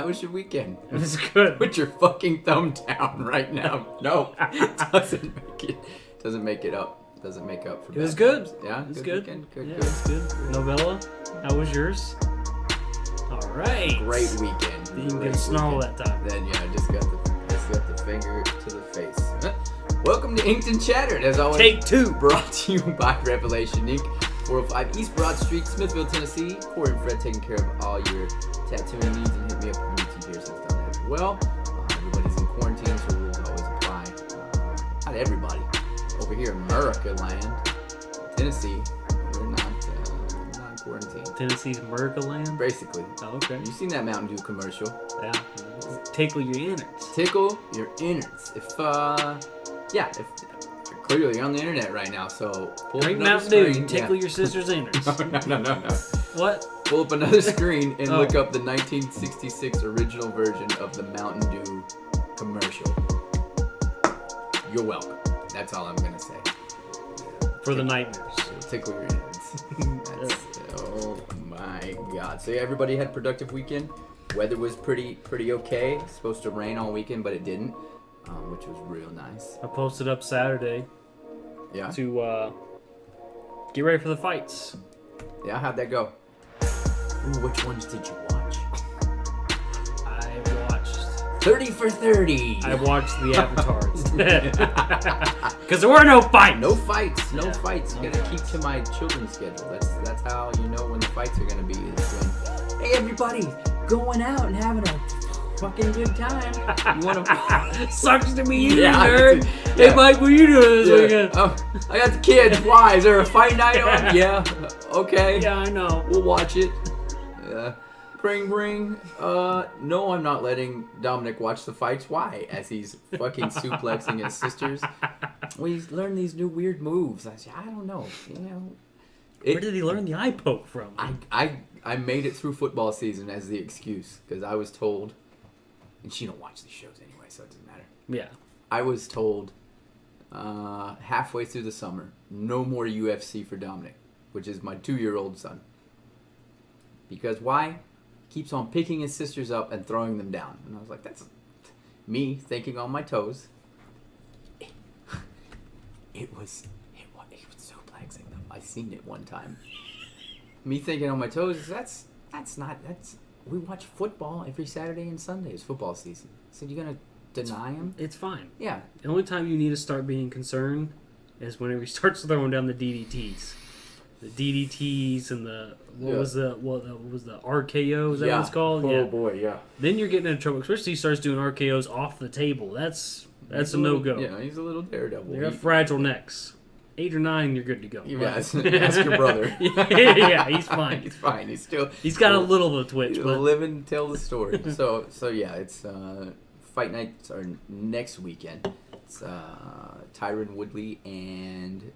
How was your weekend? It was good. Put your fucking thumb down right now. No, doesn't make it up. Doesn't make up for. It was good. Times. Yeah, it was good. Good. Good. It was good. Novella, how was yours? All right. Great weekend. You didn't get a snarl that time. Then I just got the finger to the face. Welcome to Inked and Chattered, as always. Take two. Brought to you by Revelation Ink. 405 East Broad Street, Smithville, Tennessee. Corey and Fred taking care of all your tattooing needs, and hit me up if you need to piercings done that as well. Everybody's in quarantine, so rules always apply. Not everybody. Over here in America land, Tennessee, we're not in quarantine. Tennessee's America land? Basically. Oh, okay. You've seen that Mountain Dew commercial. Yeah. Tickle your innards. Tickle your innards. If clearly you're on the internet right now, so pull Drink up another Mountain Dew, screen. tickle your sister's innards. No. What? Pull up another screen and look up the 1966 original version of the Mountain Dew commercial. You're welcome. That's all I'm gonna say. For the nightmares. Tickle your innards. Oh my god. So yeah, everybody had a productive weekend. Weather was pretty okay. It's supposed to rain all weekend, but it didn't, which was real nice. I posted up Saturday to get ready for the fights. Yeah, how'd that go? Ooh, which ones did you watch? I watched 30 for 30. I watched the avatars. Because there were no fights. No fights. You gotta keep to my children's schedule. That's how you know when the fights are gonna be. Is when, hey, everybody, going out and having a fucking good time. You wanna? Sucks to be you, Yeah. nerd. Hey, Mike, what are you doing this weekend? Oh, I got the kids. Why? Is there a fight night on? Yeah. Okay. Yeah, I know. We'll watch it. Bring. No, I'm not letting Dominic watch the fights. Why? As he's fucking suplexing his sisters. Well, he's learned these new weird moves. I don't know. Where did he learn the eye poke from? I made it through football season as the excuse because I was told, and she don't watch these shows anyway, so it doesn't matter. Yeah. I was told halfway through the summer, no more UFC for Dominic, which is my 2-year-old son. Because why? Keeps on picking his sisters up and throwing them down. And I was like, that's me thinking on my toes. It was suplexing them. I seen it one time. Me thinking on my toes, that's we watch football every Saturday and Sunday. It's football season. So you're going to deny him? It's fine. Yeah. The only time you need to start being concerned is whenever he starts throwing down the DDTs. The DDTs and what was the RKO? Is that what it's called? Oh boy, yeah. Then you're getting into trouble, especially he starts doing RKOs off the table. That's a no-go. Yeah, he's a little daredevil. They got fragile necks. 8 or 9, you're good to go. Yeah, ask your brother. Yeah, he's fine. He's fine. He's got a little of a twitch, but live and tell the story. So yeah, it's fight nights are next weekend. It's Tyron Woodley and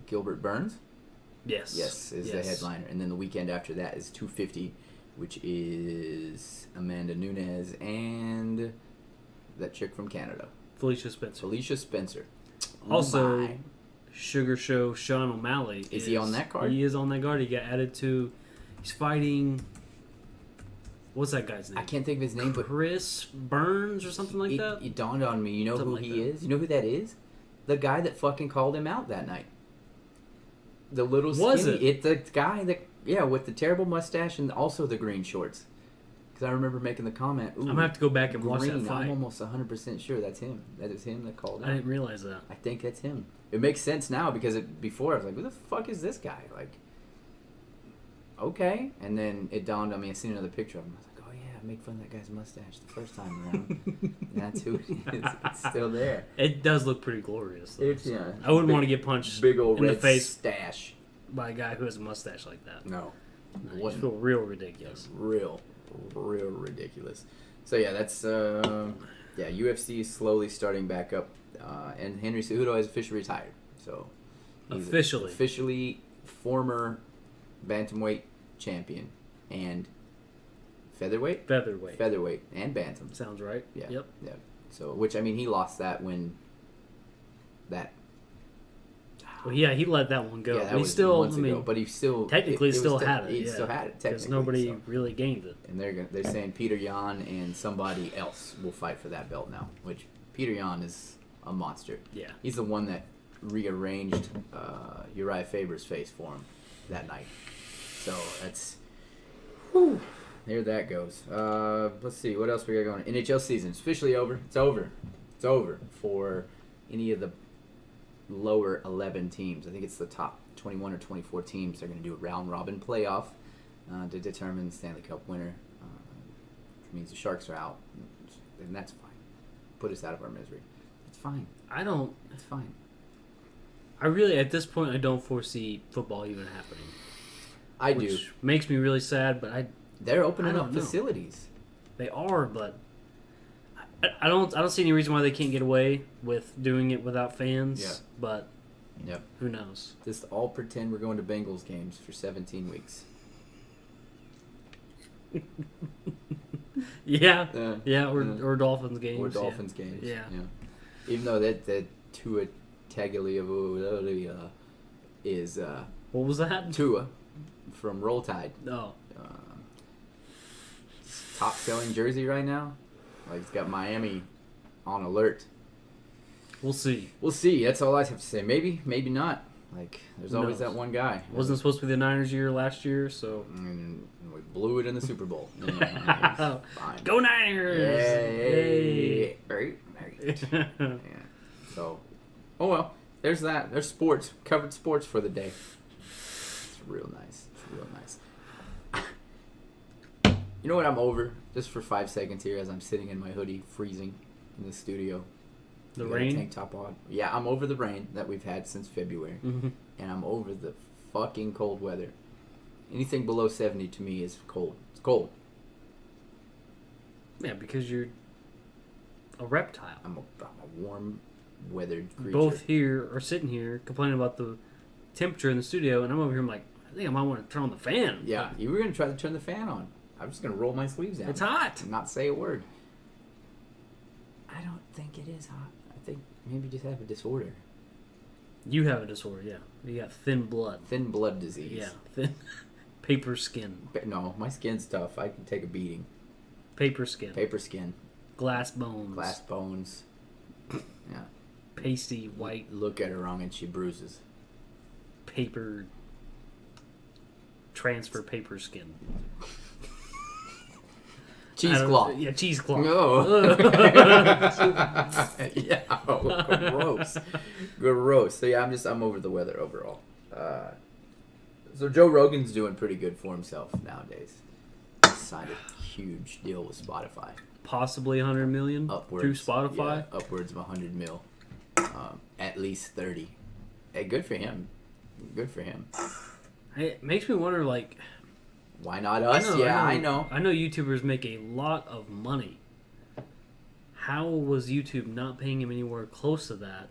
Gilbert Burns. Yes, is the headliner, and then the weekend after that is 250, which is Amanda Nunes and that chick from Canada, Felicia Spencer. Also, Sugar Show Sean O'Malley. Is he on that card? He is on that card. He got added to. He's fighting. What's that guy's name? I can't think of his name, but Chris Burns or something like that. It dawned on me. You know something who he is? You know who that is? The guy that fucking called him out that night. The little skinny. Was it? It's the guy that, with the terrible mustache and also the green shorts. Because I remember making the comment. Ooh, I'm going to have to go back and watch that fight. I'm almost 100% sure that's him. That is him that called out. I didn't realize that. I think that's him. It makes sense now because before I was like, who the fuck is this guy? Like, okay. And then it dawned on me. I seen another picture of him. I was like, oh yeah, I made fun of that guy's mustache the first time around. And that's who it is. It's still there. It does look pretty glorious. Though. I wouldn't want to get punched big old in red the face stash by a guy who has a mustache like that. No. You feel real ridiculous. Real ridiculous. So yeah, that's UFC is slowly starting back up, and Henry Cejudo has officially retired. So he's officially former bantamweight champion and featherweight and bantam. Sounds right. Yeah. Yep. Yeah. So he lost that when that Well, yeah, he let that one go. Yeah, that But he was still, months ago, but he still technically it was still had it. He Yeah, still had it because technically. nobody So. really gained it. And they're saying Peter Yan and somebody else will fight for that belt now. Which Peter Yan is a monster. Yeah. He's the one that rearranged Uriah Faber's face for him that night. So that's. Whew, there that goes. Let's see what else we got going. NHL season's officially over. It's over. It's over for any of the lower 11 teams. I think it's the top 21 or 24 teams. They're going to do a round robin playoff to determine the Stanley Cup winner. Which means the Sharks are out, and that's fine. Put us out of our misery. It's fine. It's fine. I really, at this point, I don't foresee football even happening. I which do. Makes me really sad, but They're opening I up don't know. facilities. They are, but I don't see any reason why they can't get away with doing it without fans. Yeah. But Yep. who knows? Just all pretend we're going to Bengals games for 17 weeks. Yeah, or Dolphins games. Or Dolphins games. Yeah. Even though that Tua Tagovailoa is What was that? Tua from Roll Tide. Oh. Top selling jersey right now. Like, it's got Miami on alert. We'll see. We'll see. That's all I have to say. Maybe, maybe not. Like, there's Who always knows? that one guy. Wasn't supposed to be the Niners' year last year, so And we blew it in the Super Bowl. You know, it's fine. go Niners! Yay! Right. Yeah. So, oh well. There's that. There's sports. Covered sports for the day. It's real nice. It's real nice. You know what I'm over? Just for 5 seconds here as I'm sitting in my hoodie, freezing in the studio. The We got a rain. tank top on. Yeah, I'm over the rain that we've had since February. Mm-hmm. And I'm over the fucking cold weather. Anything below 70 to me is cold. It's cold. Yeah, because you're a reptile. I'm a warm weathered creature. Both here are sitting here complaining about the temperature in the studio, and I'm over here. I'm like, I think I might want to turn on the fan. Yeah, you were going to try to turn the fan on. I'm just going to roll my sleeves down. It's hot. And not say a word. I don't think it is hot. I think maybe you just have a disorder. You have a disorder, yeah. You got thin blood. Thin blood disease. Yeah, thin paper skin. But no, my skin's tough. I can take a beating. Paper skin. Paper skin. Glass bones. Glass bones. Yeah. Pasty white Look at her wrong and she bruises. paper. Transfer paper skin. Cheesecloth. Yeah, cheesecloth. No. Yeah. Oh, gross. Gross. So yeah, I'm over the weather overall. So Joe Rogan's doing pretty good for himself nowadays. He signed a huge deal with Spotify. Possibly 100 million Upwards. through Spotify. Yeah, upwards of 100 mil. At least 30. Hey, good for him. Good for him. It makes me wonder, like, Why not us? I know. I know YouTubers make a lot of money. How was YouTube not paying him anywhere close to that?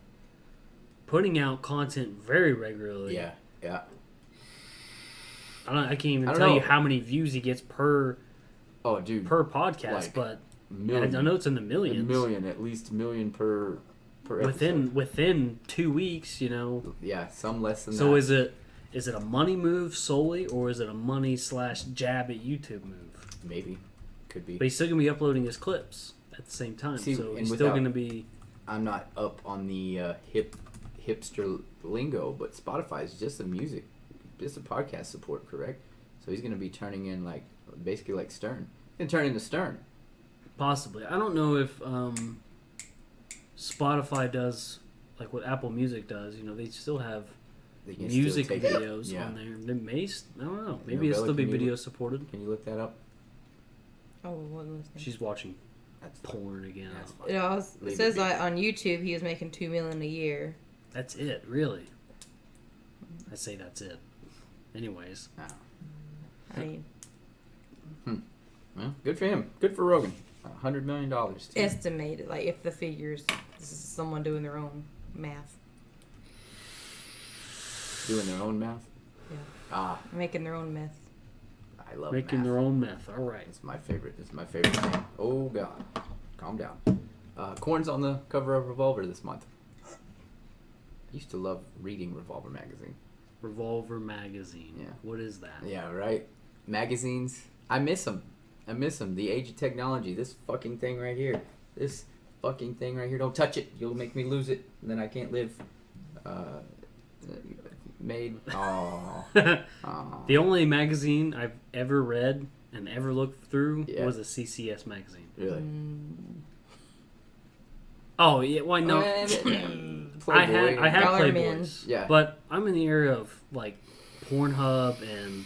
Putting out content very regularly. Yeah. I can't even I don't tell you know. how many views he gets per podcast, Like, but million. I know it's in the millions. At least a million per episode. Within 2 weeks, Yeah, some less than that. So is it a money move solely, or is it a money / jab at YouTube move? Maybe. Could be. But he's still gonna be uploading his clips at the same time, See, so and he's still without- gonna be. I'm not up on the hipster lingo, but Spotify is just a podcast support, correct? So he's going to be turning in basically like Stern. He's going to turn into Stern. Possibly. I don't know if Spotify does like what Apple Music does. They still have They can music still take it. videos Yeah. on there. They may, I don't know. Maybe No, it'll Bella, still be can you video look- supported. Can you look that up? Oh, what was that? She's watching That's porn again. That's fine. It Leave it says be. on YouTube he was making $2 million a year. That's it, really. I say that's it. Anyways, Oh. I mean, Well, good for him. Good for Rogan. $100 million. Too. estimated, like if the figures, this is someone doing their own math. Doing their own math. Yeah. Making their own myth. I love making math. their own meth. All right. It's my favorite. It's my favorite thing. Oh, God. Calm down. Korn's on the cover of Revolver this month. used to love reading Revolver magazine. Revolver magazine. Yeah. What is that? Yeah, right. Magazines. I miss them. The age of technology. This fucking thing right here. Don't touch it. You'll make me lose it. And then I can't live. Made. Oh. The only magazine I've ever read and ever looked through Yeah. was a CCS magazine. Really? Oh yeah, why no? I had Dollar Playboys. Yeah. But I'm in the era of like Pornhub and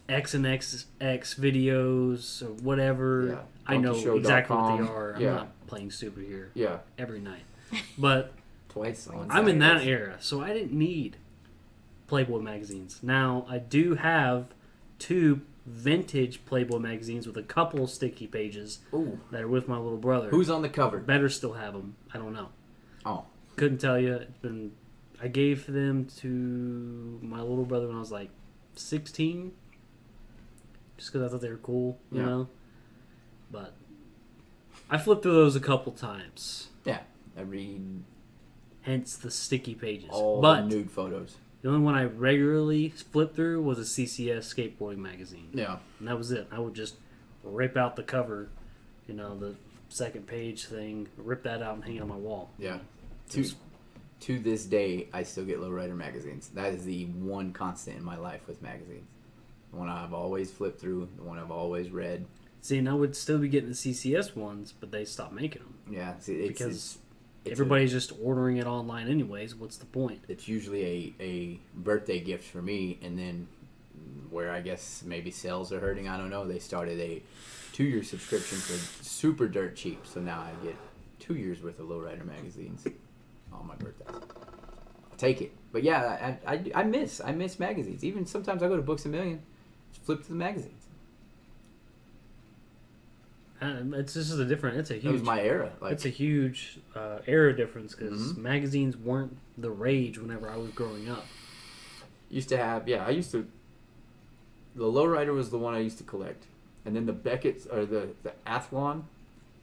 X and X videos or whatever. Yeah. I know DonkeyShow.com. exactly what they are. I'm Yeah. not playing stupid here Yeah. every night. But Twice on I'm in that Saturdays. era, so I didn't need Playboy magazines. Now, I do have 2 vintage Playboy magazines with a couple sticky pages Ooh. that are with my little brother. Who's on the cover? Better still have them. I don't know. Oh. Couldn't tell you. I gave them to my little brother when I was like 16, just because I thought they were cool, you Yeah. know. But I flipped through those a couple times. Yeah. I read Hence the sticky pages. all But the nude photos. the only one I regularly flipped through was a CCS skateboarding magazine. Yeah. And that was it. I would just rip out the cover, you know, the second page thing, rip that out and hang it on my wall. Yeah. To this day, I still get lowrider magazines. That is the one constant in my life with magazines. The one I've always flipped through, the one I've always read. See, and I would still be getting the CCS ones, but they stopped making them. Yeah, see, Because it's everybody's just ordering it online anyways. What's the point? it's usually a birthday gift for me, and then where I guess maybe sales are hurting, I don't know. They started a 2-year subscription for super dirt cheap, so now I get 2 years worth of lowrider magazines on my birthdays. I'll take it. But yeah, I miss magazines. Even sometimes I go to Books A Million, just flip to the magazines. It's just a different. It's a That huge. was my era. Like, It's a huge era difference because Mm-hmm. magazines weren't the rage whenever I was growing up. used to have, the lowrider was the one I used to collect, and then the Beckett's or the Athlon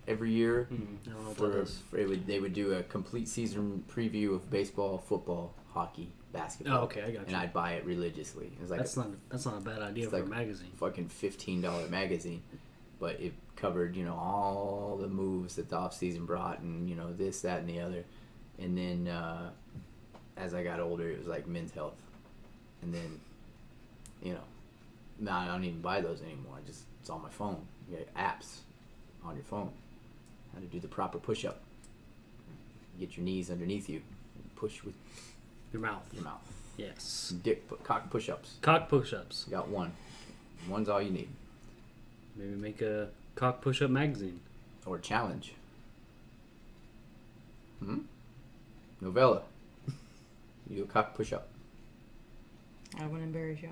every year. I don't know what that is. They would do a complete season preview of baseball, football, hockey, basketball. Oh, okay, I got you. And I'd buy it religiously. It was like That's not a bad idea it's for like a magazine. fucking $15 magazine, but it covered all the moves that the off season brought, and this, that, and the other. And then as I got older, it was like Men's Health, and then now I don't even buy those anymore. It's on my phone. You got apps on your phone. How to do the proper push-up. Get your knees underneath you. And push with Your mouth. your mouth. Yes. Cock push-ups. Cock push-ups. You got one. One's all you need. Maybe make a cock push-up magazine. Or challenge. Novella. You do a cock push-up. I wouldn't embarrass you.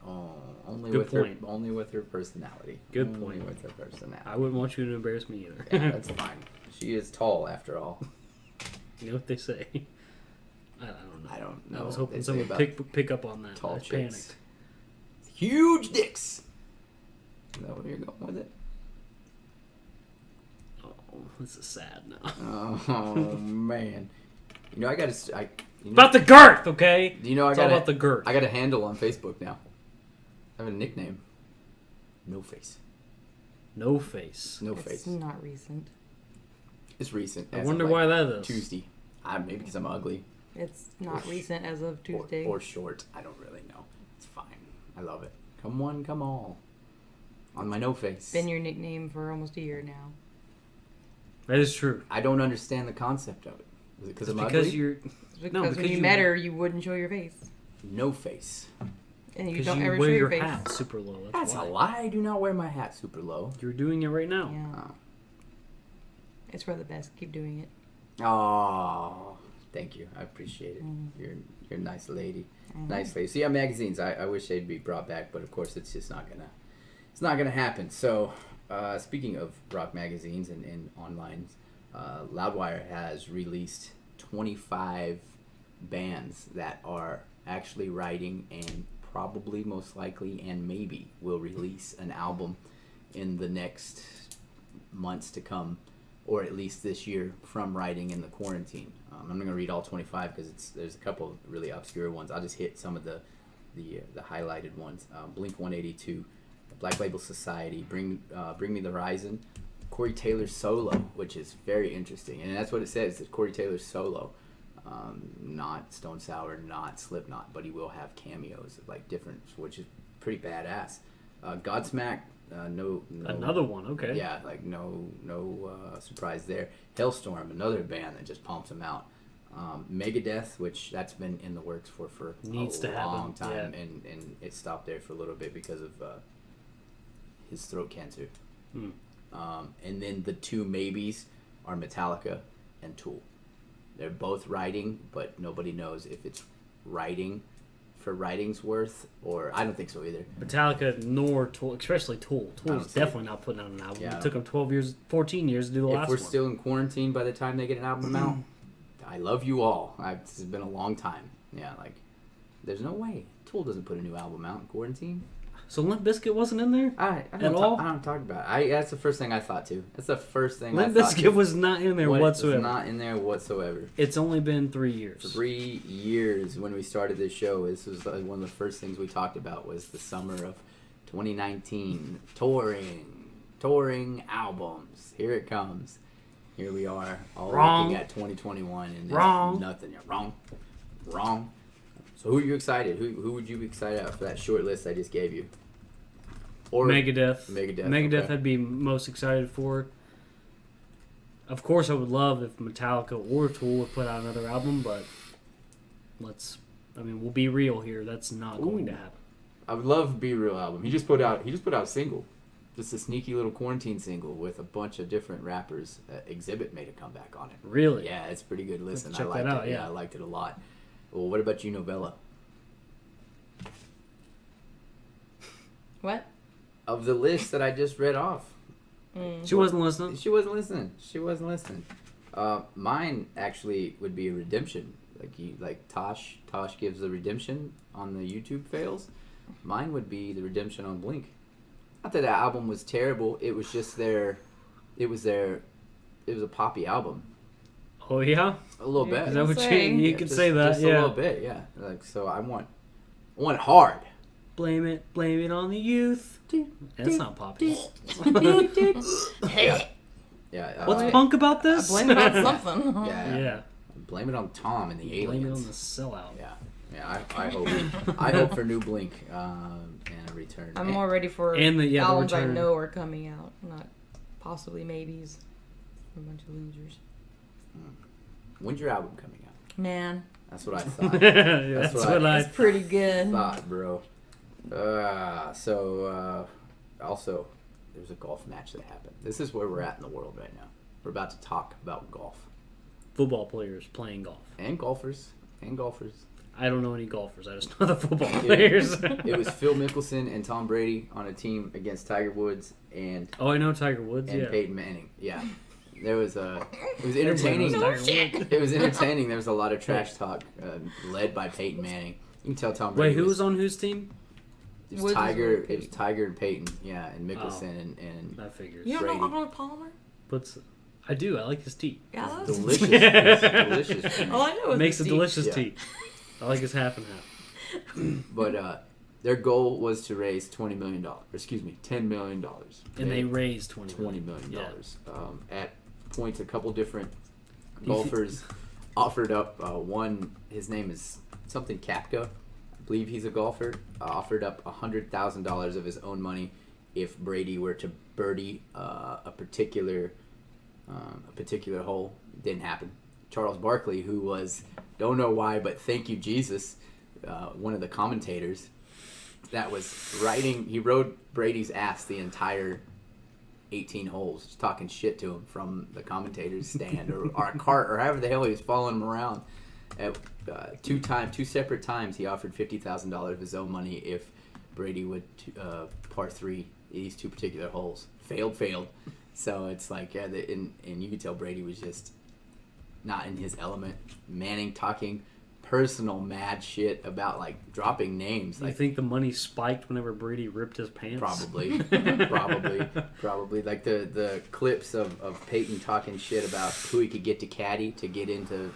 Oh, only Good with point. only with her personality. Good Only point. with her personality. I wouldn't want you to embarrass me either. Yeah, that's fine. She is tall, after all. You know what they say? I don't know. I don't know. I was what hoping they say someone about would pick up on that. tall I chicks. panicked. Huge dicks. Is that where you're going with it? Oh, this is sad now. Oh man. I got to. About the girth, okay? Do you know I It's got all about the girth. I got a handle on Facebook now. I have a nickname. No face. No face. No It's face. not recent. It's recent. I as wonder of, why that is. Tuesday. Maybe because I'm ugly. It's not recent as of Or, Tuesday. or short. I don't really know. It's fine. I love it. Come one, come all. On my no face. Been your nickname for almost a year now. That is true. I don't understand the concept of it. Is it because I'm Because ugly? you're It's because No, when because you you- met her, you wouldn't show your face, No face. and you because don't you ever wear show your your face. hat super low. That's why. a lie. I do not wear my hat super low. You're doing it right now. Yeah, Oh. it's for the best. Keep doing it. Oh, thank you. I appreciate it. You're a nice lady. Nice lady. So yeah, magazines. I wish they'd be brought back, but of course it's just not gonna happen. So speaking of rock magazines and online, Loudwire has released 25 bands that are actually writing and probably most likely and maybe will release an album in the next months to come, or at least this year, from writing in the quarantine. I'm not going to read all 25 because there's a couple of really obscure ones. I'll just hit some of the highlighted ones. Blink 182, Black Label Society, Bring Me the Horizon, Corey Taylor's solo, which is very interesting, and that's what it says. It's Corey Taylor's solo, not Stone Sour, not Slipknot, but he will have cameos of like different, which is pretty badass. Godsmack, no, Another one, okay. yeah, like no surprise there. Hellstorm, another band that just pumps them out. Megadeth, which that's been in the works for Needs a to long happen, time, yeah. and it stopped there for a little bit because of his throat cancer. And then the two maybes are Metallica and Tool. They're both writing, but nobody knows if it's writing for writing's worth, or I don't think so either. Metallica nor Tool, especially Tool. Tool is definitely not putting out an album. Yeah. It took them 14 years to do the last one. If we're still in quarantine by the time they get an album out, I love you all. This has been a long time. Yeah, like, there's no way. Tool doesn't put a new album out in quarantine. So Limp Bizkit wasn't in there I don't talk about it. That's the first thing I thought, too. That's the first thing Limp I thought. Limp Bizkit was not in there whatsoever. It was not in there whatsoever. It's only been 3 years. 3 years when we started this show. This was one of the first things we talked about was the summer of 2019. Touring albums. Here it comes. Here we are, all looking at 2021, and nothing. You're wrong. So who are you excited? Who would you be excited about for that short list I just gave you? Or Megadeth. Megadeth, okay. I'd be most excited for. Of course, I would love if Metallica or Tool would put out another album, but we'll be real here. That's not going to happen. I would love Be Real album. He just put out a single. Just a sneaky little quarantine single with a bunch of different rappers. Exhibit made a comeback on it. Really? Yeah, it's a pretty good listen. Check that out, I liked it a lot. Well, what about you, Novella? What? Of the list that I just read off. She wasn't listening. She wasn't listening. Mine actually would be a redemption. Like Tosh gives the redemption on the YouTube fails. Mine would be the redemption on Blink. Not that album was terrible. It was just it was a poppy album. Oh yeah, a little bit. Is that what you could say that? Just yeah, a little bit. Yeah. Like, so I want hard. Blame it on the youth. That's not poppy. Yeah. What's punk about this? Blame it on something. Yeah. Blame it on Tom and the aliens. Blame it on the sellout. Yeah. I hope for new Blink and a return. I'm more ready for the albums return. I know are coming out, not possibly maybes. A bunch of losers. When's your album coming out? Man. That's what I thought. That's what I It's pretty good. thought, bro. Also, there's a golf match that happened. This is where we're at in the world right now. We're about to talk about golf. Football players playing golf. And golfers. I don't know any golfers. I just know the football players. It was Phil Mickelson and Tom Brady on a team against Tiger Woods and I know Tiger Woods. and Yeah. Peyton Manning. Yeah. It was entertaining. It was entertaining. There was a lot of trash talk led by Peyton Manning. You can tell Tom Brady. Wait, who was on whose team? It was Tiger. It was Tiger and Peyton. Yeah, and Mickelson and that figures. You don't Brady. know Arnold Palmer? I do. I like his tea. Yeah, that's delicious. It's a delicious. Drink. All I know is Makes a the delicious tea. I like his half and half. But their goal was to raise $10 million. And they raised $20 million. At points, a couple different golfers offered up. One, his name is something Kapka. I believe he's a golfer. Offered up $100,000 of his own money if Brady were to birdie a particular hole. Didn't happen. Charles Barkley, who was, don't know why, but thank you Jesus, one of the commentators that was he rode Brady's ass the entire 18 holes, just talking shit to him from the commentator's stand or a cart or however the hell he was following him around. At two separate times, he offered $50,000 of his own money if Brady would par 3 these two particular holes. Failed. So it's like, and you could tell Brady was just not in his element. Manning talking personal mad shit about like dropping names. You Like think the money spiked whenever Brady ripped his pants? probably, probably. Like the clips of Peyton talking shit about who he could get to caddy to get into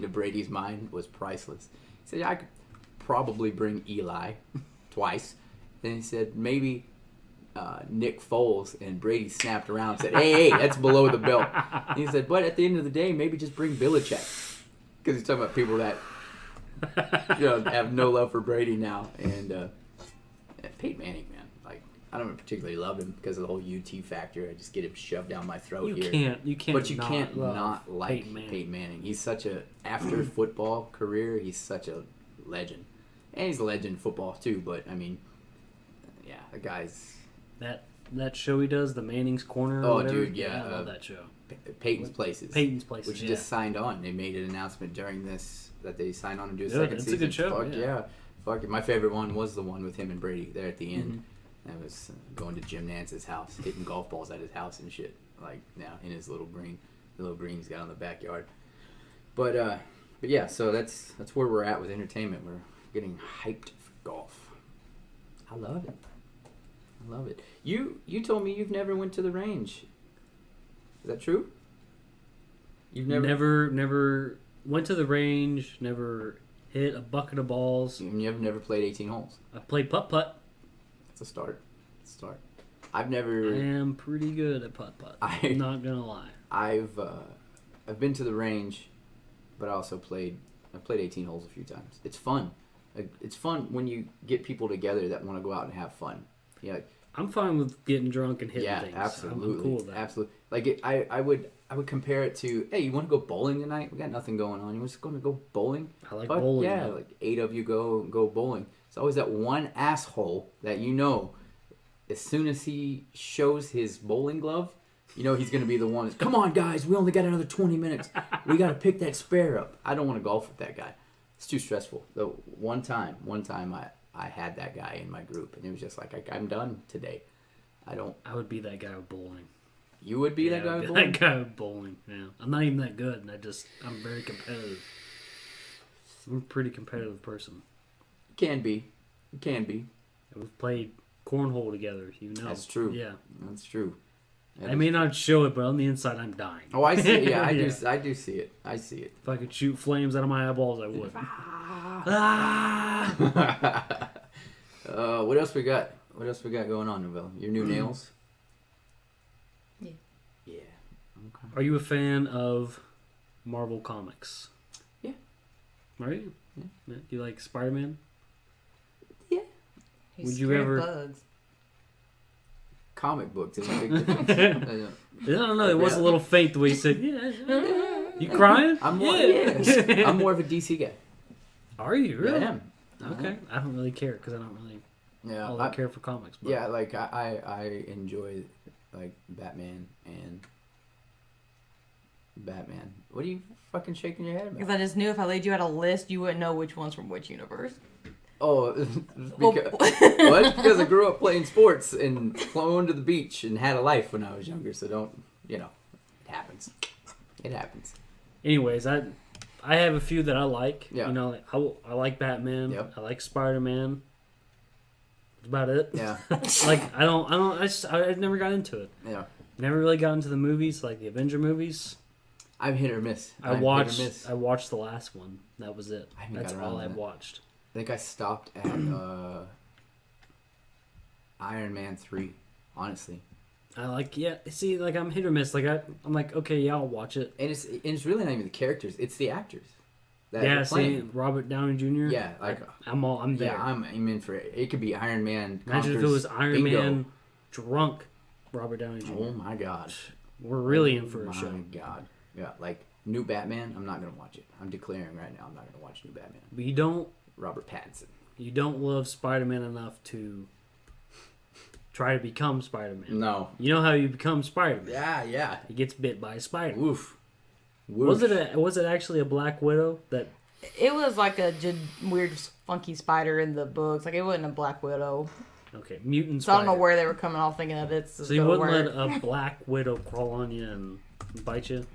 Brady's mind was priceless. He said, I could probably bring Eli twice. Then he said maybe Nick Foles, and Brady snapped around and said, hey, that's below the belt. And he said, but at the end of the day, maybe just bring Belichick. Because he's talking about people that have no love for Brady now. And Peyton Manning, man, like I don't particularly love him because of the whole UT factor. I just get him shoved down my throat here. You can't. But you can't not like Peyton Manning. He's such a after football career. He's such a legend, and he's a legend in football too. But I mean, yeah, the guy's that show he does, the Manning's Corner. Or whatever. Dude, yeah, I love that show. Peyton's Places. Which yeah. just signed on. They made an announcement during this that they signed on to do a Good. second It's season. a good show. Fuck yeah. Fuck it. My favorite one was the one with him and Brady there at the end. That was going to Jim Nance's house, hitting golf balls at his house and shit. Like now in his little green he's got on the backyard. But yeah, so that's where we're at with entertainment. We're getting hyped for golf. I love it. You told me you've never went to the range. Is that true? You've never went to the range, never hit a bucket of balls. You've never played 18 holes. I played putt-putt. That's a start. I am pretty good at putt-putt. I'm not gonna lie. I've been to the range, but I also played 18 holes a few times. It's fun. It's fun when you get people together that want to go out and have fun. Yeah. I'm fine with getting drunk and hitting things. Yeah, absolutely. I'm cool with that. Absolutely. Like I would compare it to, hey, you want to go bowling tonight? We got nothing going on. You just going to go bowling? I like bowling. Yeah, like 8 of you go bowling. It's always that one asshole that as soon as he shows his bowling glove, he's going to be the one that's, come on, guys, we only got another 20 minutes. We got to pick that spare up. I don't want to golf with that guy. It's too stressful. Though one time I had that guy in my group, and it was just like, I'm done today. I would be that guy with bowling. You would be that guy with bowling? That guy with bowling, yeah. I'm not even that good, and I'm very competitive. I'm a pretty competitive person. Can be. We've played cornhole together, That's true. Yeah. That's true. I may not show it, but on the inside, I'm dying. Oh, I see it. Yeah, I do see it. I see it. If I could shoot flames out of my eyeballs, I would. What else we got? What else we got going on, Novelle? Your new nails? Yeah. Yeah. Okay. Are you a fan of Marvel Comics? Yeah. Are you? Yeah. Do you like Spider-Man? Yeah. He's Would you scared of ever- bugs. Comic books is a big difference. I don't know. It was a little faint the way you said, yeah. You crying? I'm more, yeah. I'm more of a DC guy. Are you? Really? I am. Okay. I don't really care because I don't really all I that care for comics. But. Yeah, like I enjoy like Batman and Batman. What are you fucking shaking your head Because about? I just knew if I laid you out a list, you wouldn't know which one's from which universe. Oh, because, well, that's because I grew up playing sports and going to the beach and had a life when I was younger. So don't, it happens. It happens. Anyways, I have a few that I like. Yeah. I like Batman. Yep. I like Spider-Man. That's about it. Yeah. I never got into it. Yeah. Never really got into the movies, like the Avenger movies. I'm hit or miss. I watched the last one. That was it. I haven't That's got around all to I that. watched. I think I stopped at Iron Man 3, honestly. I'm hit or miss. Like I'm like, okay, yeah, I'll watch it. And it's really not even the characters; it's the actors. That Yeah, are playing. Robert Downey Jr. Yeah, like I'm there. yeah, I'm in for it. It could be Iron Man. Imagine if it was Iron Bingo. Man drunk Robert Downey Jr. Oh my god, We're really in for a my show. god, yeah, like new Batman. I'm not gonna watch it. I'm declaring right now, I'm not gonna watch new Batman. But Robert Pattinson. you don't love Spider-Man enough to try to become Spider-Man. No. You know how you become Spider-Man? Yeah. He gets bit by a spider. Oof. Was it actually a Black Widow that? It was like a weird, funky spider in the books. Like, it wasn't a Black Widow. Okay, mutant So I spider. don't know where they were coming off thinking that it's So you wouldn't let a Black Widow crawl on you and bite you?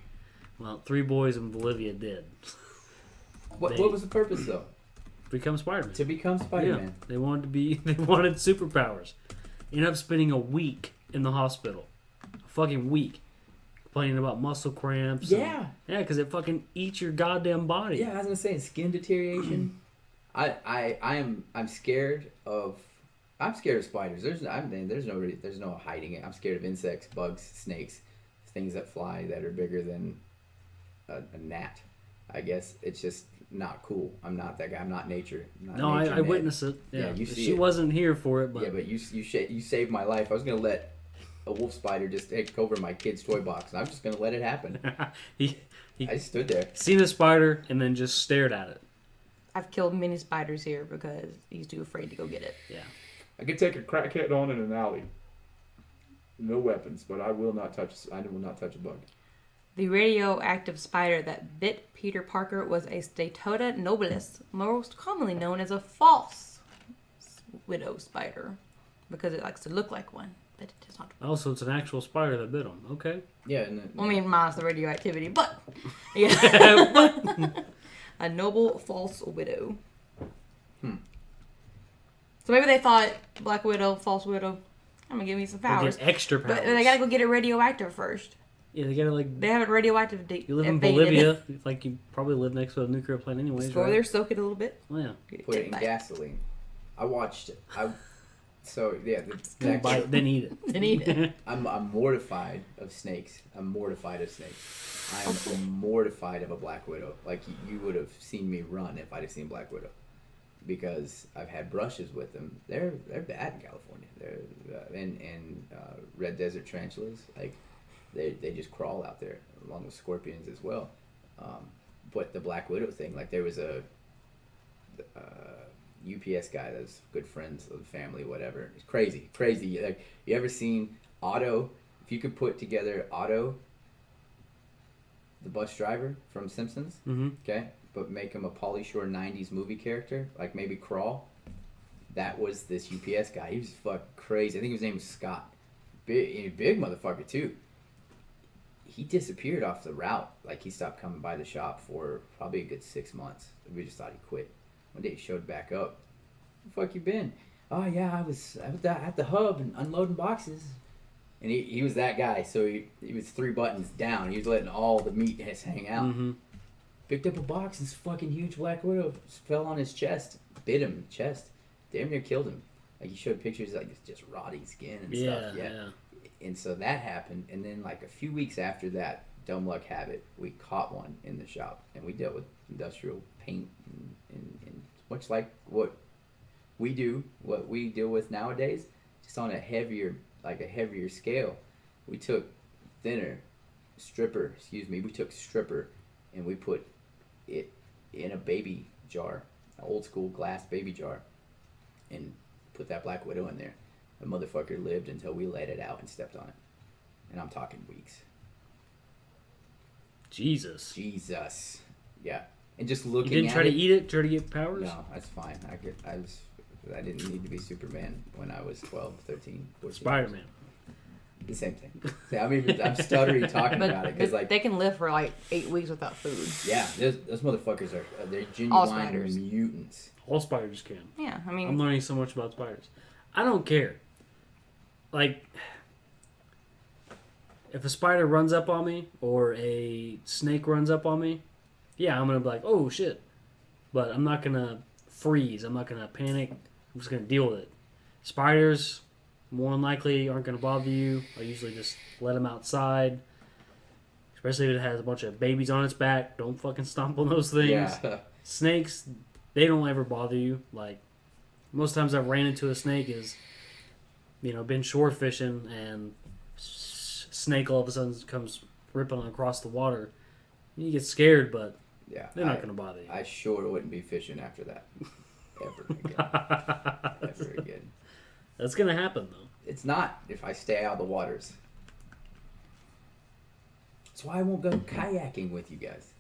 Well, 3 boys in Bolivia did. What was the purpose though? Become Spider-Man. To become Spider-Man. Yeah, they wanted superpowers. Ended up spending a week in the hospital. A fucking week. Complaining about muscle cramps. Yeah. Yeah, because it fucking eats your goddamn body. Yeah, I was gonna say skin deterioration. I'm scared of spiders. There's no hiding it. I'm scared of insects, bugs, snakes, things that fly that are bigger than a gnat. I guess it's just not cool. I'm not that guy. I'm not nature. I witnessed it. Yeah, you see she wasn't here for it, but yeah, but you saved my life. I was gonna let a wolf spider just take over my kid's toy box, and I'm just gonna let it happen. I stood there, seen a spider, and then just stared at it. I've killed many spiders here because he's too afraid to go get it. Yeah. I could take a crackhead on in an alley. No weapons, but I will not touch a bug. The radioactive spider that bit Peter Parker was a Statota nobilis, most commonly known as a false widow spider, because it likes to look like one, but it does not. Oh, so it's an actual spider that bit him. Okay. yeah. I mean, minus the radioactivity, but yeah, a noble false widow. So maybe they thought Black Widow, false widow, I'm gonna give me some powers. Get extra powers. But they gotta go get it radioactive first. Yeah, they gotta like. They have it radioactive. You live in Bolivia, like you probably live next to a nuclear plant anyways. Just go over there, soak it a little bit. Oh, yeah. Put it in gasoline. Then eat it. Then eat it. I'm mortified of snakes. I'm mortified of a Black Widow. Like you would have seen me run if I'd have seen Black Widow, because I've had brushes with them. They're bad in California. They're and red desert tarantulas. Like they just crawl out there along with scorpions as well. But the Black Widow thing, like there was a UPS guy that was good friends of the family, whatever. It's crazy. Like, you ever seen Otto? If you could put together Otto, the bus driver from Simpsons, okay, but make him a Pauly Shore 90s movie character, like maybe Crawl, that was this UPS guy. He was fucking crazy. I think his name was Scott. Big motherfucker too. He disappeared off the route. Like, he stopped coming by the shop for probably a good 6 months. We just thought he quit. One day he showed back up. Where the fuck you been? Oh yeah, I was at the hub and unloading boxes. And he was that guy. So he was 3 buttons down. He was letting all the meat hang out. Picked up a box, and this fucking huge Black Widow fell on his chest, bit him in the chest, damn near killed him. Like, he showed pictures, like, it's just rotting skin and stuff. Yeah. And so that happened, and then like a few weeks after that, dumb luck have it, we caught one in the shop, and we dealt with industrial paint and much like what we deal with nowadays, just on a heavier scale. We took stripper, and we put it in a baby jar, an old school glass baby jar, and put that Black Widow in there. The motherfucker lived until we let it out and stepped on it. And I'm talking weeks. Jesus. Yeah. And just looking at it. You didn't try to eat it? Try to get powers? No, that's fine. I didn't need to be Superman when I was 12, 13, 14. Spider-Man. The same thing. See, I'm stuttering talking about it, because like they can live for like 8 weeks without food. Yeah, those motherfuckers they're genuine mutants. All spiders can. Yeah, I mean, I'm learning so much about spiders. I don't care. Like, if a spider runs up on me or a snake runs up on me, yeah, I'm gonna be like, oh shit. But I'm not gonna freeze. I'm not gonna panic. I'm just gonna deal with it. Spiders, more than likely, aren't gonna bother you. I usually just let them outside. Especially if it has a bunch of babies on its back. Don't fucking stomp on those things. Yeah. Snakes, they don't ever bother you. Like, most times I've ran into a snake is, been shore fishing, and snake all of a sudden comes ripping across the water. You get scared, but yeah, they're not going to bother you. I sure wouldn't be fishing after that. Ever again. That's going to happen, though. It's not if I stay out of the waters. That's why I won't go kayaking with you guys.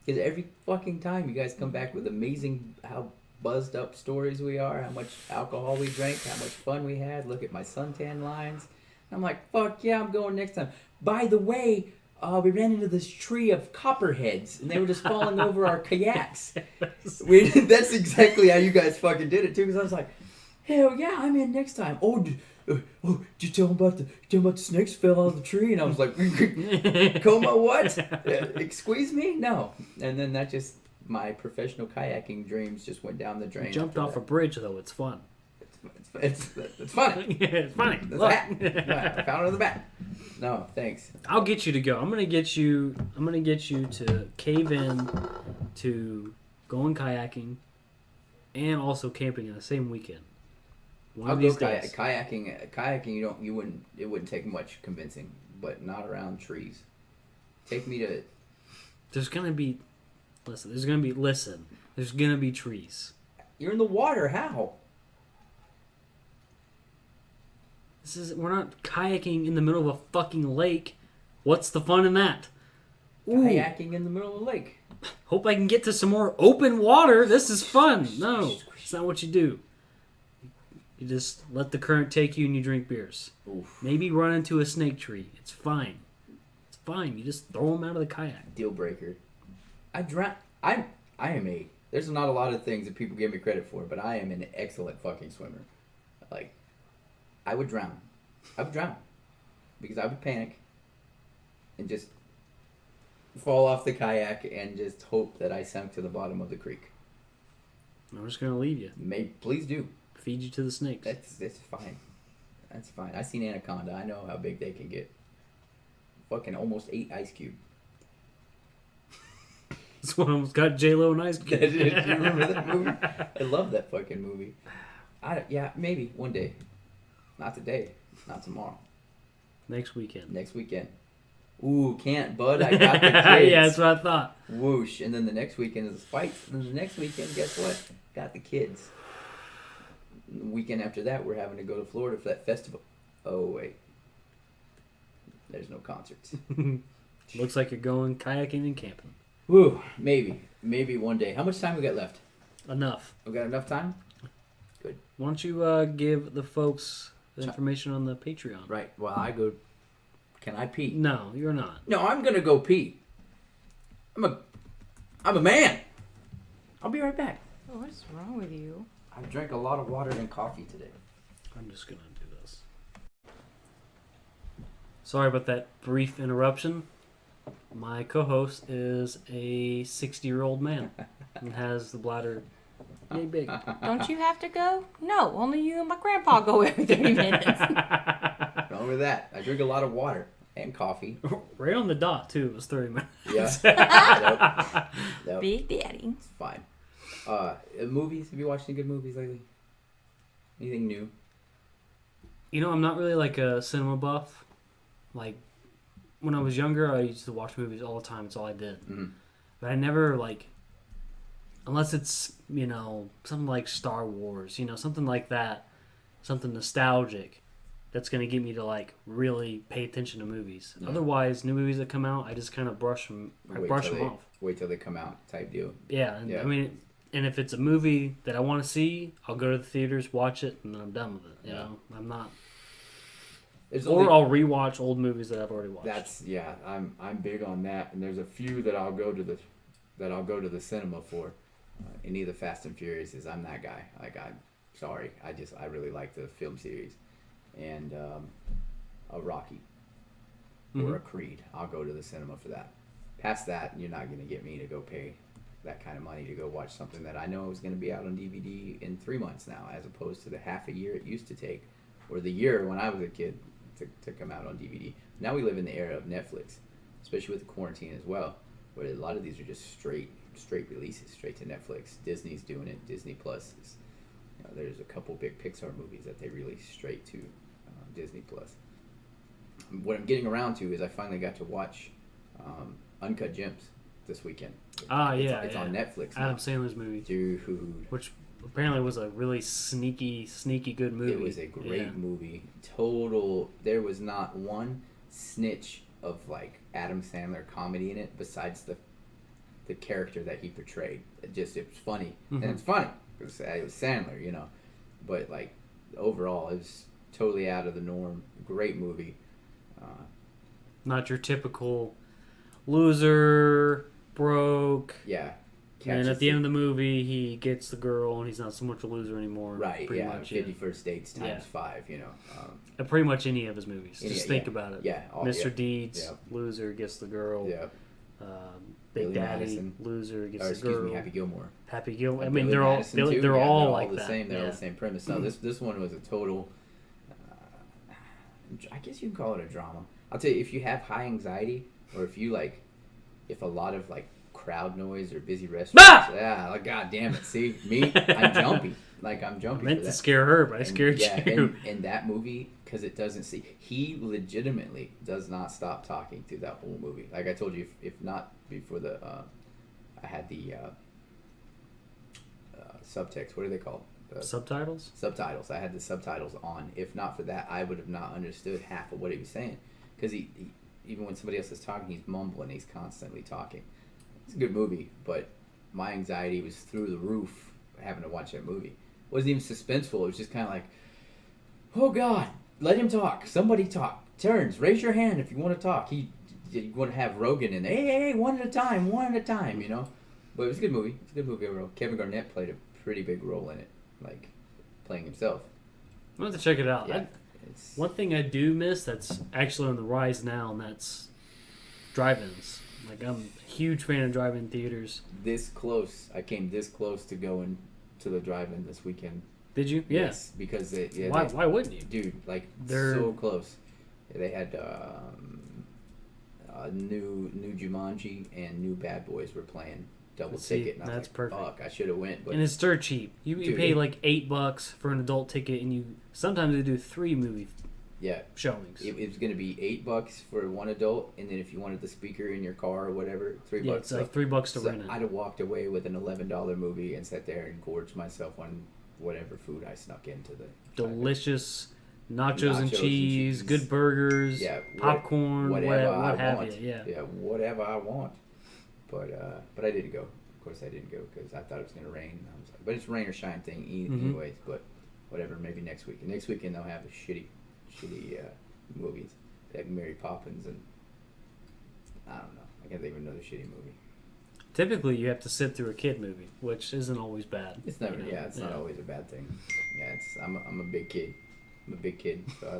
Because every fucking time you guys come back with amazing how buzzed up stories we are, how much alcohol we drank, how much fun we had. Look at my suntan lines. I'm like, fuck yeah, I'm going next time. By the way, we ran into this tree of copperheads, and they were just falling over our kayaks. That's exactly how you guys fucking did it, too, because I was like, hell yeah, I'm in next time. Did you tell him about the snakes fell out of the tree? And I was like, Como, what? Squeeze me? No. And then that just, my professional kayaking dreams just went down the drain. You jumped off a bridge, though. It's fun. It's funny. Yeah, it's funny. The Look. bat. I found it in the bat. No, thanks. I'll get you to go. I'm gonna get you to cave in to going kayaking and also camping in the same weekend. I'll go kayaking. Kayaking, it wouldn't take much convincing, but not around trees. Take me to. There's gonna be trees. You're in the water. How? We're not kayaking in the middle of a fucking lake. What's the fun in that? Ooh. Kayaking in the middle of the lake. Hope I can get to some more open water. This is fun. No, it's not what you do. You just let the current take you and you drink beers. Oof. Maybe run into a snake tree. It's fine. It's fine. You just throw them out of the kayak. Deal breaker. There's not a lot of things that people give me credit for, but I am an excellent fucking swimmer. Like, I would drown. Because I would panic and just fall off the kayak and just hope that I sunk to the bottom of the creek. I'm just going to leave you. Please do. Feed you to the snakes. That's fine. That's fine. I seen anaconda. I know how big they can get. Fucking almost ate Ice Cube. This one almost got J-Lo and Ice Cube. Do you remember that movie? I love that fucking movie. Maybe one day. Not today. Not tomorrow. Next weekend. Ooh, can't, bud. I got the kids. Yeah, that's what I thought. Whoosh. And then the next weekend is the fights. And then the next weekend, guess what? Got the kids. The weekend after that, we're having to go to Florida for that festival. Oh, wait. There's no concerts. Looks like you're going kayaking and camping. Woo. Maybe one day. How much time we got left? Enough. We got enough time? Good. Why don't you give the folks the information on the Patreon? Right. Well, I go... Can I pee? No, you're not. No, I'm going to go pee. I'm a man. I'll be right back. Oh, what's wrong with you? I drank a lot of water and coffee today. I'm just going to do this. Sorry about that brief interruption. My co-host is a 60-year-old man and has the bladder yay big. Don't you have to go? No, only you and my grandpa go every 30 minutes. Wrong with that. I drink a lot of water and coffee. Right on the dot, too. It was 30 minutes. Yeah. Nope. Big Daddy. It's fine. Movies? Have you watched any good movies lately? Anything new? You know, I'm not really like a cinema buff. Like, when I was younger, I used to watch movies all the time. It's all I did. Mm-hmm. But I never, like, unless it's, you know, something like Star Wars, you know, something like that, something nostalgic, that's going to get me to, like, really pay attention to movies. Yeah. Otherwise, new movies that come out, I just kind of brush them off. Wait till they come out type deal. Yeah, I mean, and if it's a movie that I want to see, I'll go to the theaters, watch it, and then I'm done with it. You know, I'm not... I'll rewatch old movies that I've already watched. I'm big on that, and there's a few that I'll go to the cinema for. Any of the Fast and Furious is I'm that guy. Like I'm sorry, I really like the film series, and a Rocky or a Creed. I'll go to the cinema for that. Past that, you're not gonna get me to go pay that kind of money to go watch something that I know is gonna be out on DVD in 3 months now, as opposed to the half a year it used to take, or the year when I was a kid to come out on DVD. Now we live in the era of Netflix, especially with the quarantine as well, where a lot of these are just straight releases, straight to Netflix. Disney's doing it. Disney Plus is, there's a couple big Pixar movies that they release straight to Disney Plus. What I'm getting around to is I finally got to watch Uncut Gems this weekend. It's on Netflix now. Adam Sandler's movie. Dude. Which apparently was a really sneaky good movie. It was a great movie. Total. There was not one snitch of like Adam Sandler comedy in it besides the character that he portrayed. It was funny. Mm-hmm. And it's funny because it was Sandler, you know. But like overall, it was totally out of the norm. Great movie. Not your typical loser, broke. Yeah. And at the end of the movie, he gets the girl, and he's not so much a loser anymore. Right, pretty yeah. much, 51st Dates times Yeah. 5, you know. Pretty much any of his movies. Just think yeah. about it. Yeah. Mr. Yeah. Deeds, Yeah. loser, gets the girl. Yeah. Big Billy Daddy, Madison. loser, gets Or the excuse girl. me, Happy Gilmore. Happy Gilmore. I And mean, Billy they're all Madison, too. they're Yeah, all like the that. same. They're all yeah. the same premise. No, this one was a total. I guess you can call it a drama. I'll tell you, if you have high anxiety, or if you if a lot of crowd noise or busy restaurants, yeah, god damn it. See me, I'm jumpy. I'm jumpy. I meant for to that. scare her, but I scared Yeah, you. and that movie, because it doesn't see, he legitimately does not stop talking through that whole movie. Like I told you, if not before I had the subtext. What are they called? Subtitles? Subtitles. I had the subtitles on. If not for that, I would have not understood half of what he was saying. Because he even when somebody else is talking, he's mumbling. He's constantly talking. It's a good movie, but my anxiety was through the roof having to watch that movie. It wasn't even suspenseful. It was just kind of like, oh God, let him talk. Somebody talk. Turns, raise your hand if you want to talk. You want to have Rogan in there. Hey, one at a time, you know. But it was a good movie. It's a good movie overall. Kevin Garnett played a pretty big role in it, playing himself. I'm going to check it out. Yeah, one thing I do miss that's actually on the rise now, and that's drive-ins. I'm a huge fan of drive-in theaters. This close. I came this close to going to the drive-in this weekend. Did you? Yes, because why wouldn't you? Dude, They're so close. They had new Jumanji and new Bad Boys were playing double ticket. And I was that's perfect. Fuck, I should have went. But and it's dirt cheap. You Dude, pay $8 for an adult ticket, and sometimes they do 3 movie showings. It was going to be $8 for one adult, and then if you wanted the speaker in your car or whatever, $3. Yeah, it's $3 to rent it. I'd have walked away with an $11 movie and sat there and gorged myself on whatever food I snuck into the delicious nachos and cheese, good burgers, popcorn, what have you. Yeah, whatever I want. But I didn't go. Of course, I didn't go because I thought it was going to rain. I was like, but it's rain or shine thing anyways. But whatever, maybe next week. And next weekend they'll have a shitty movies like Mary Poppins and I don't know. I can't think of another shitty movie. Typically, you have to sit through a kid movie, which isn't always bad. It's never. Yeah, it's not always a bad thing. Yeah, I'm a big kid. I'm a big kid, so I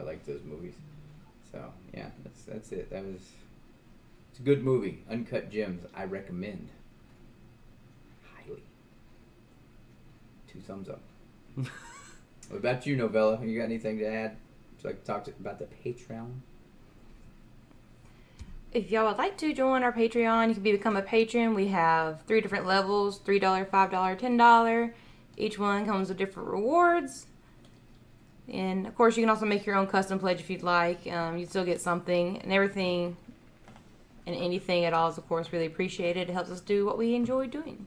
like those movies. So yeah, that's it. It's a good movie. Uncut Gems. I recommend highly. 2 thumbs up. What about you, Novella? You got anything to add? So I can talk about the Patreon. If y'all would like to join our Patreon, you can become a patron. We have 3 different levels: $3, $5, $10. Each one comes with different rewards. And of course, you can also make your own custom pledge if you'd like. You still get something, and everything and anything at all is, of course, really appreciated. It helps us do what we enjoy doing.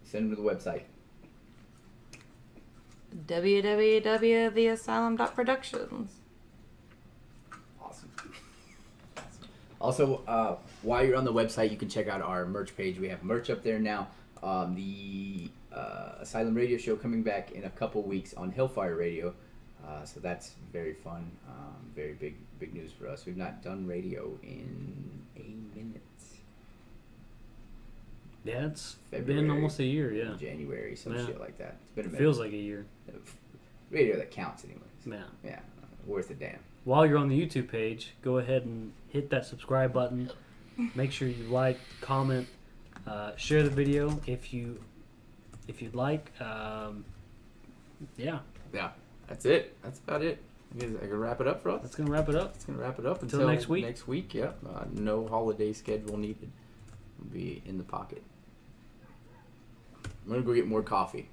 Send them to the website. www.theasylum.productions. Awesome. Also, while you're on the website, you can check out our merch page. We have merch up there now. The Asylum Radio Show coming back in a couple weeks on Hellfire Radio. So that's very fun. Very big news for us. We've not done radio in a minute. Yeah, it's February, been almost a year, yeah. January, some shit like that. It's been a minute. Feels like a year. Radio that counts anyways. Yeah. Worth a damn. While you're on the YouTube page, go ahead and hit that subscribe button. Make sure you like, comment, share the video if you'd like. Yeah. That's it. That's about it. I can wrap it up for us. That's gonna wrap it up. It's gonna wrap it up until next week. Next week, yeah. No holiday schedule needed. We'll be in the pocket. I'm gonna go get more coffee.